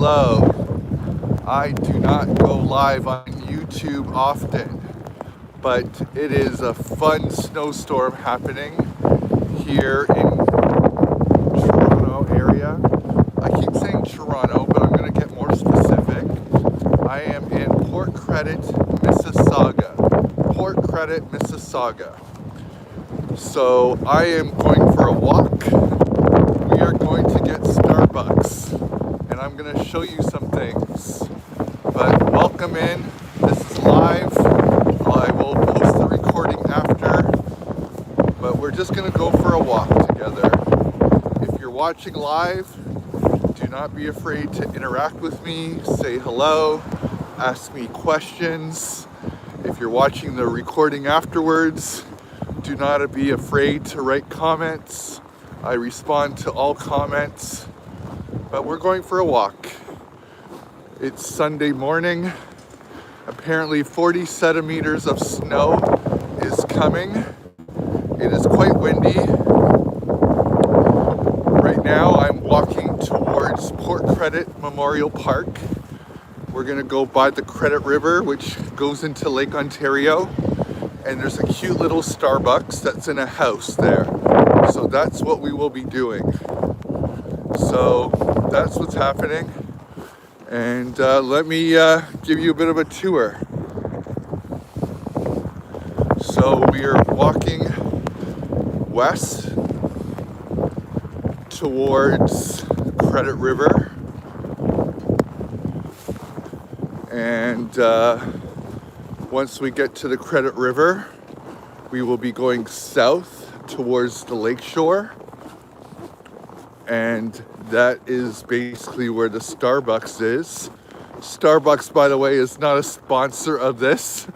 Hello. I do not go live on YouTube often, but it is a fun snowstorm happening here in Toronto area. I keep saying Toronto, but I'm going to get more specific. I am in Port Credit, Mississauga. Port Credit, Mississauga. So I am going for a walk. We are going to get Starbucks, and I'm going to show you some things. But welcome in. This is live. I will post the recording after, but we're just going to go for a walk together. If you're watching live, do not be afraid to interact with me, say hello, ask me questions. If you're watching the recording afterwards, do not be afraid to write comments. I respond to all comments, but we're going for a walk. It's Sunday morning. Apparently 40 centimeters of snow is coming. It is quite windy. Right now I'm walking towards Port Credit Memorial Park. We're gonna go by the Credit River, which goes into Lake Ontario. And there's a cute little Starbucks that's in a house there. So that's what we will be doing. So that's what's happening. And let me give you a bit of a tour. So we are walking west towards Credit River. And once we get to the Credit River, we will be going south towards the Lakeshore. And that is basically where the Starbucks is. Starbucks, by the way, is not a sponsor of this.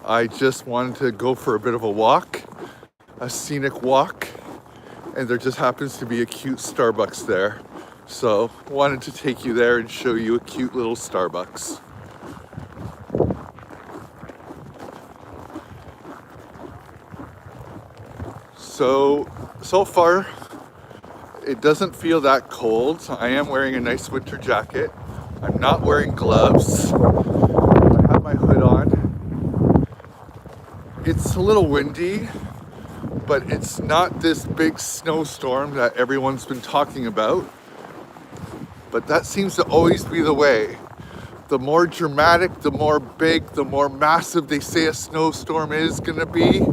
I just wanted to go for a bit of a walk, a scenic walk, and there just happens to be a cute Starbucks there. So wanted to take you there and show you a cute little Starbucks. So far, it doesn't feel that cold. I am wearing a nice winter jacket. I'm not wearing gloves. I have my hood on. It's a little windy, but it's not this big snowstorm that everyone's been talking about. But that seems to always be the way. The more dramatic, the more big, the more massive they say a snowstorm is gonna be,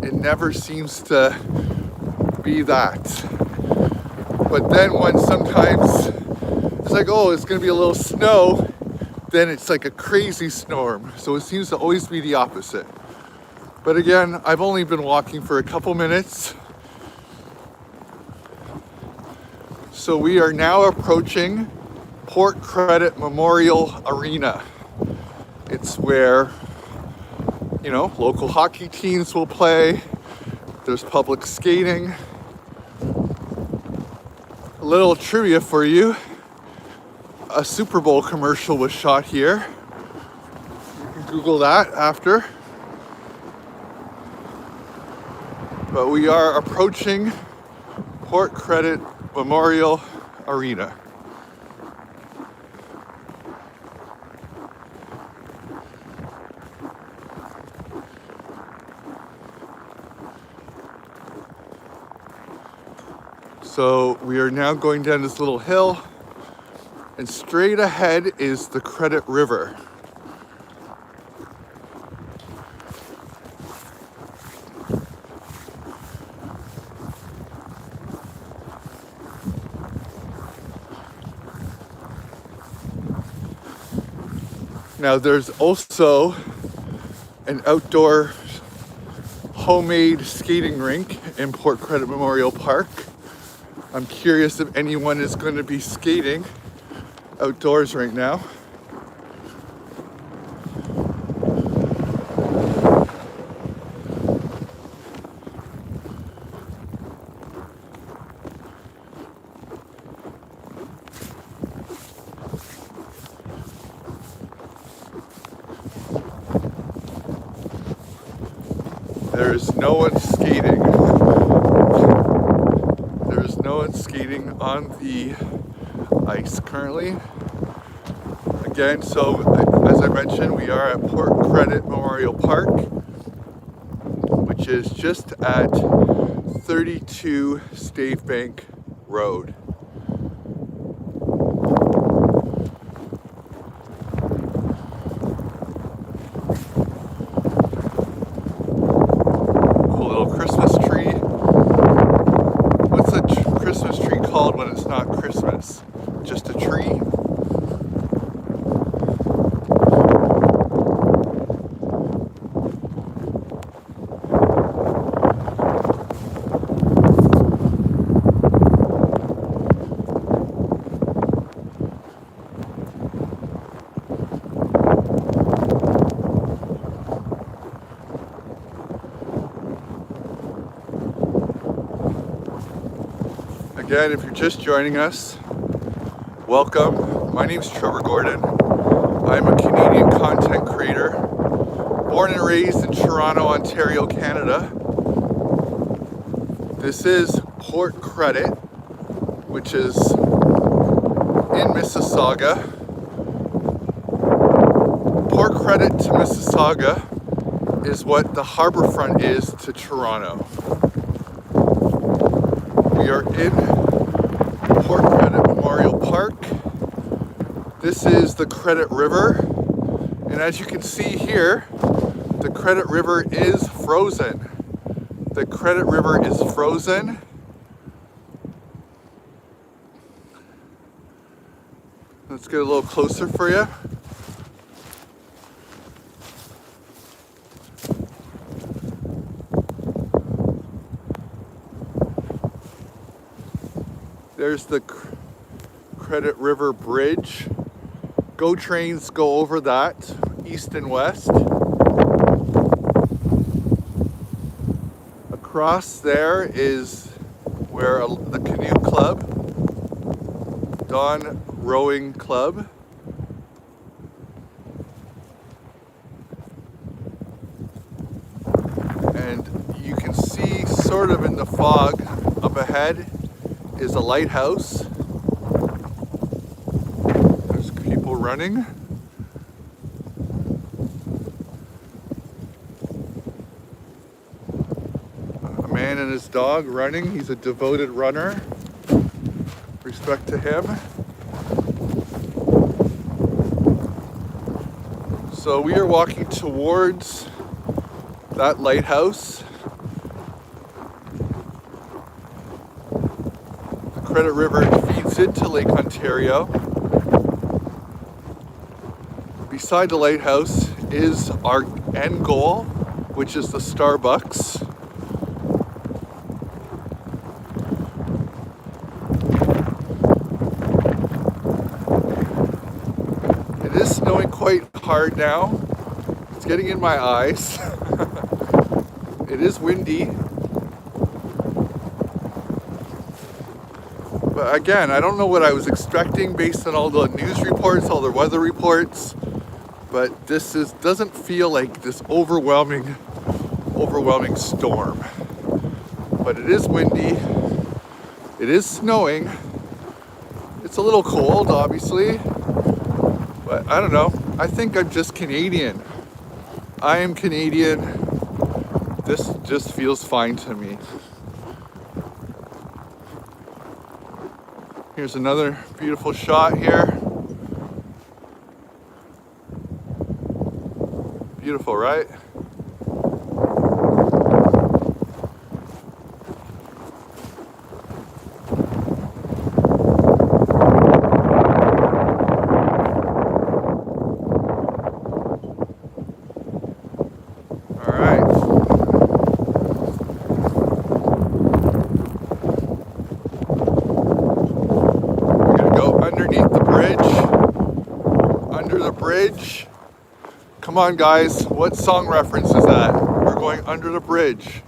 it never seems to be that. But then when sometimes it's like, oh, it's gonna be a little snow, then it's like a crazy storm. So it seems to always be the opposite. But again, I've only been walking for a couple minutes. So we are now approaching Port Credit Memorial Arena. It's where, you know, local hockey teams will play. There's public skating. A little trivia for you. A Super Bowl commercial was shot here. You can Google that after. But we are approaching Port Credit Memorial Arena. So we are now going down this little hill, and straight ahead is the Credit River. Now there's also an outdoor homemade skating rink in Port Credit Memorial Park. I'm curious if anyone is going to be skating outdoors right now. There's no one skating. There's no one skating on the ice currently. again. So as I mentioned, we are at Port Credit Memorial Park, which is just at 32 Stave Bank Road. Cool little Christmas tree. What's a Christmas tree called when it's not Christmas? Just a tree? Again, if you're just joining us, welcome. My name is Trevor Gordon. I'm a Canadian content creator, born and raised in Toronto, Ontario, Canada. This is Port Credit, which is in Mississauga. Port Credit to Mississauga is what the harborfront is to Toronto. We are in Port Credit Memorial Park. This is the Credit River, and as you can see here, the Credit River is frozen. The Credit River is frozen. Let's get a little closer for you. There's the Credit River Bridge. GO trains go over that, east and west. Across there is where the canoe club, Dawn Rowing Club. And you can see sort of in the fog up ahead is a lighthouse. There's people running. A man and his dog running. He's a devoted runner. Respect to him. So we are walking towards that lighthouse. Credit River feeds into Lake Ontario. Beside the lighthouse is our end goal, which is the Starbucks. It is snowing quite hard now. It's getting in my eyes. It is windy. But again, I don't know what I was expecting based on all the news reports, all the weather reports, but this doesn't feel like this overwhelming storm. But it is windy, it is snowing, it's a little cold, obviously, but I don't know, I think I'm just Canadian. I am Canadian. This just feels fine to me. Here's another beautiful shot here. Beautiful, right? All right. Under the bridge. Come on guys, what song reference is that? We're going under the bridge.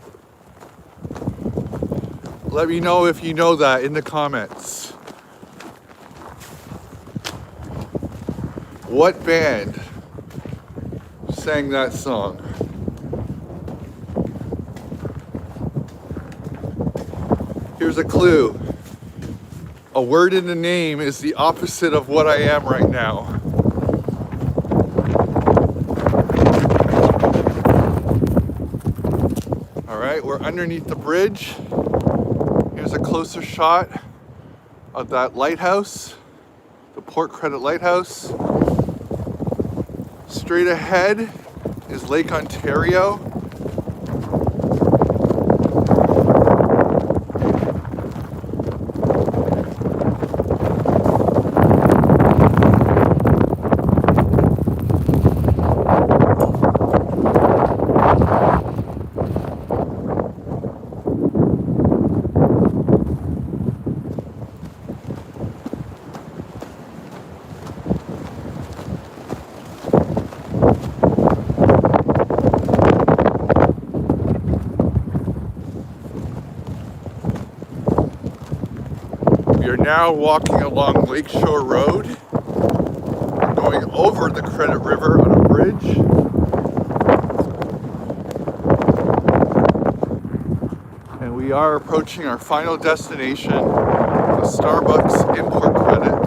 Let me know if you know that in the comments. What band sang that song? Here's a clue. A word in the name is the opposite of what I am right now. right, we're underneath the bridge. Here's a closer shot of that lighthouse, the Port Credit Lighthouse. Straight ahead is Lake Ontario. We are now walking along Lakeshore Road, going over the Credit River on a bridge. And we are approaching our final destination, the Starbucks in Port Credit.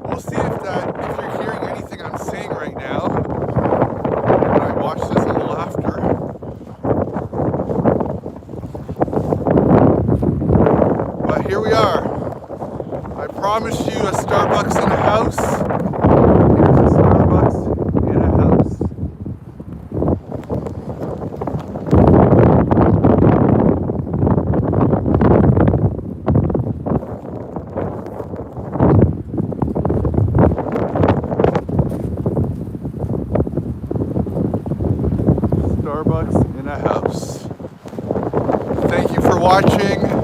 We'll see if you're hearing anything I'm saying right now when I watch this a little after. But here we are. I promised you a Starbucks in a house. Here's a Starbucks in a house. Starbucks in a house. Thank you for watching.